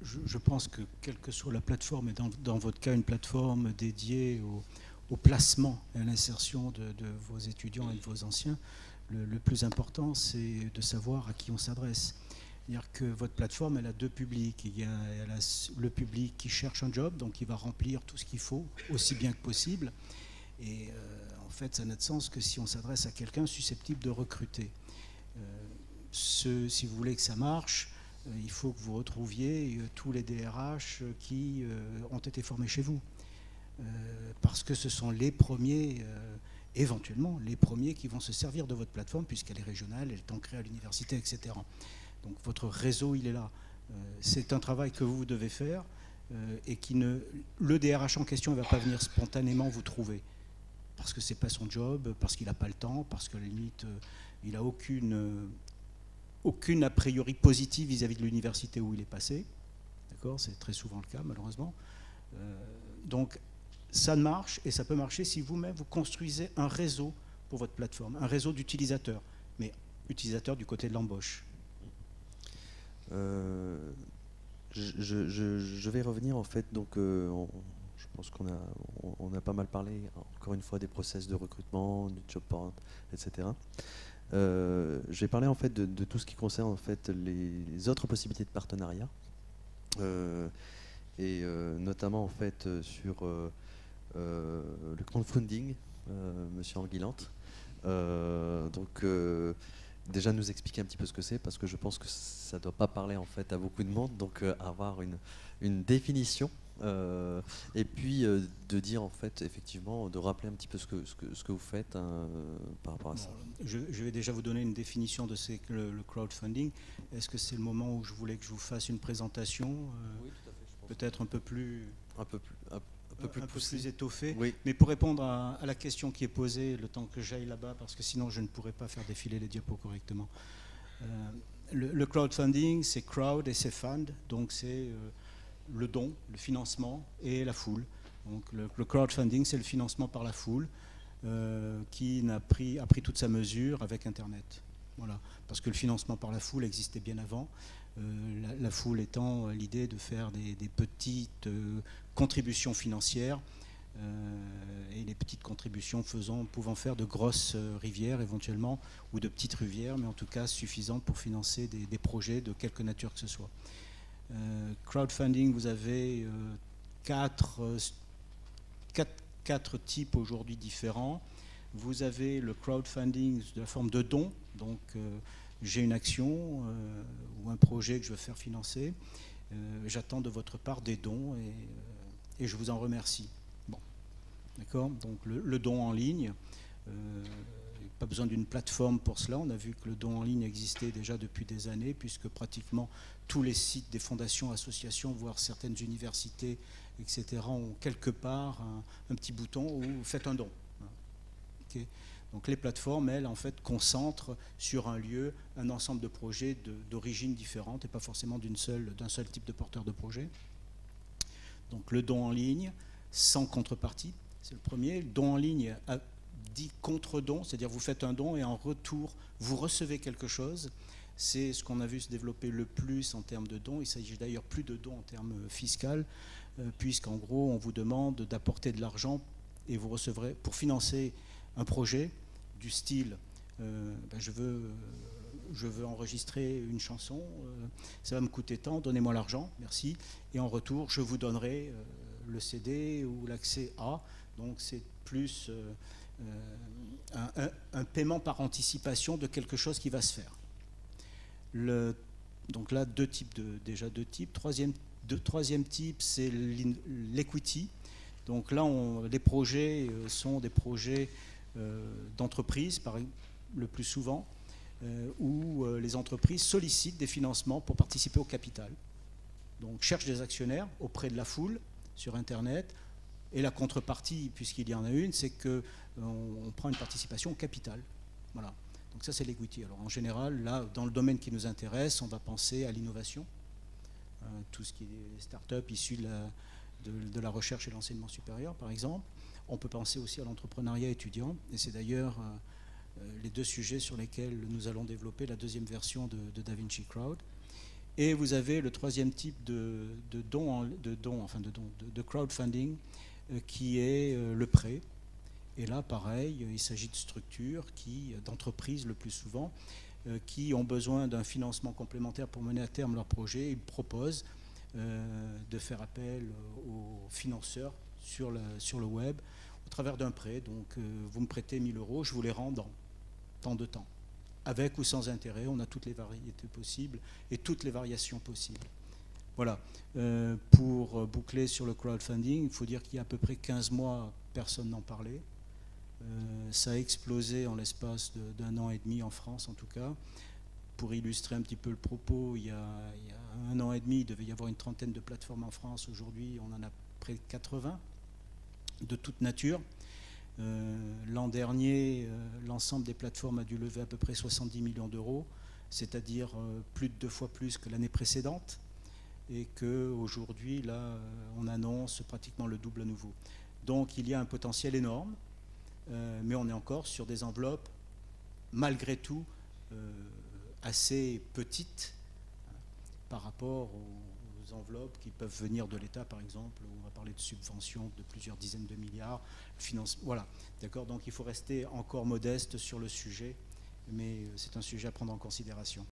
Je pense que quelle que soit la plateforme, et dans votre cas une plateforme dédiée au placement et à l'insertion de vos étudiants et de vos anciens, le plus important c'est de savoir à qui on s'adresse. C'est-à-dire que votre plateforme, elle a deux publics. Elle a le public qui cherche un job, donc il va remplir tout ce qu'il faut, aussi bien que possible. Et en fait, ça n'a de sens que si on s'adresse à quelqu'un susceptible de recruter. Si vous voulez que ça marche, il faut que vous retrouviez tous les DRH qui ont été formés chez vous. Parce que ce sont les premiers, éventuellement, les premiers qui vont se servir de votre plateforme, puisqu'elle est régionale, elle est ancrée à l'université, etc. Donc votre réseau, il est là. C'est un travail que vous devez faire et le DRH en question ne va pas venir spontanément vous trouver. Parce que ce n'est pas son job, parce qu'il n'a pas le temps, parce qu'à la limite, il n'a aucune a priori positive vis-à-vis de l'université où il est passé. D'accord ? C'est très souvent le cas, malheureusement. Donc, ça marche, et ça peut marcher si vous-même, vous construisez un réseau pour votre plateforme, un réseau d'utilisateurs, mais utilisateurs du côté de l'embauche. Je vais revenir, en fait, donc je pense qu'on a pas mal parlé, encore une fois, des process de recrutement, du job board, etc. Je vais parler en fait de tout ce qui concerne en fait les autres possibilités de partenariat et notamment en fait sur le crowdfunding, Monsieur Anguillante. Donc déjà nous expliquer un petit peu ce que c'est, parce que je pense que ça ne doit pas parler en fait à beaucoup de monde, donc avoir une définition. Et puis de dire en fait effectivement, de rappeler un petit peu ce que vous faites par rapport à ça. Je vais déjà vous donner une définition de ce que le crowdfunding. Est-ce que c'est le moment où je voulais que je vous fasse une présentation Oui, tout à fait, peut-être un peu plus étoffée, oui. Mais pour répondre à la question qui est posée, le temps que j'aille là-bas, parce que sinon je ne pourrais pas faire défiler les diapos correctement. Le crowdfunding, c'est crowd et c'est fund, donc c'est le don, le financement et la foule. Donc le crowdfunding, c'est le financement par la foule qui a pris toute sa mesure avec Internet. Voilà. Parce que le financement par la foule existait bien avant. La foule étant l'idée de faire des petites contributions financières et les petites contributions pouvant faire de grosses rivières éventuellement, ou de petites rivières, mais en tout cas suffisantes pour financer des projets de quelque nature que ce soit. Crowdfunding, vous avez quatre types aujourd'hui différents. Vous avez le crowdfunding de la forme de don, donc j'ai une action ou un projet que je veux faire financer, j'attends de votre part des dons et je vous en remercie. Bon, d'accord ? Donc le don en ligne, pas besoin d'une plateforme pour cela. On a vu que le don en ligne existait déjà depuis des années, puisque pratiquement tous les sites des fondations, associations, voire certaines universités, etc., ont quelque part un petit bouton où vous faites un don. Okay. Donc les plateformes, elles, en fait, concentrent sur un lieu un ensemble de projets d'origines différentes et pas forcément d'un seul type de porteur de projet. Donc le don en ligne, sans contrepartie, c'est le premier. Le don en ligne dit contre-don, c'est-à-dire vous faites un don et en retour, vous recevez quelque chose. C'est ce qu'on a vu se développer le plus en termes de dons. Il s'agit d'ailleurs plus de dons en termes fiscaux, puisqu'en gros, on vous demande d'apporter de l'argent et vous recevrez, pour financer un projet du style je veux enregistrer une chanson, ça va me coûter tant, donnez-moi l'argent, merci, et en retour je vous donnerai le CD ou l'accès à, donc c'est plus un paiement par anticipation de quelque chose qui va se faire. Donc là, déjà deux types. Troisième type, c'est l'equity. Donc là, les projets sont des projets d'entreprises, le plus souvent, où les entreprises sollicitent des financements pour participer au capital. Donc cherchent des actionnaires auprès de la foule sur Internet, et la contrepartie, puisqu'il y en a une, c'est qu'on prend une participation au capital. Voilà. Donc ça, c'est l'equity. Alors en général, là, dans le domaine qui nous intéresse, on va penser à l'innovation, tout ce qui est start-up issu de la recherche et l'enseignement supérieur, par exemple. On peut penser aussi à l'entrepreneuriat étudiant, et c'est d'ailleurs les deux sujets sur lesquels nous allons développer la deuxième version de DaVinci Crowd. Et vous avez le troisième type de crowdfunding qui est le prêt. Et là, pareil, il s'agit de structures, d'entreprises le plus souvent, qui ont besoin d'un financement complémentaire pour mener à terme leur projet. Ils proposent de faire appel aux financeurs sur le web au travers d'un prêt. Donc, vous me prêtez 1 000 €, je vous les rends dans tant de temps. Avec ou sans intérêt, on a toutes les variétés possibles et toutes les variations possibles. Voilà. Pour boucler sur le crowdfunding, il faut dire qu'il y a à peu près 15 mois, personne n'en parlait. Ça a explosé en l'espace d'1 an et demi en France, en tout cas. Pour illustrer un petit peu le propos, il y a 1 an et demi, il devait y avoir une trentaine de plateformes en France. Aujourd'hui, on en a près de 80, de toute nature. L'an dernier, l'ensemble des plateformes a dû lever à peu près 70 millions d'euros, c'est-à-dire plus de 2 fois plus que l'année précédente, et qu'aujourd'hui, là, on annonce pratiquement le double à nouveau. Donc il y a un potentiel énorme, mais on est encore sur des enveloppes, malgré tout, assez petites par rapport aux enveloppes qui peuvent venir de l'État, par exemple, où on va parler de subventions de plusieurs dizaines de milliards, voilà, d'accord. Donc il faut rester encore modeste sur le sujet, mais c'est un sujet à prendre en considération.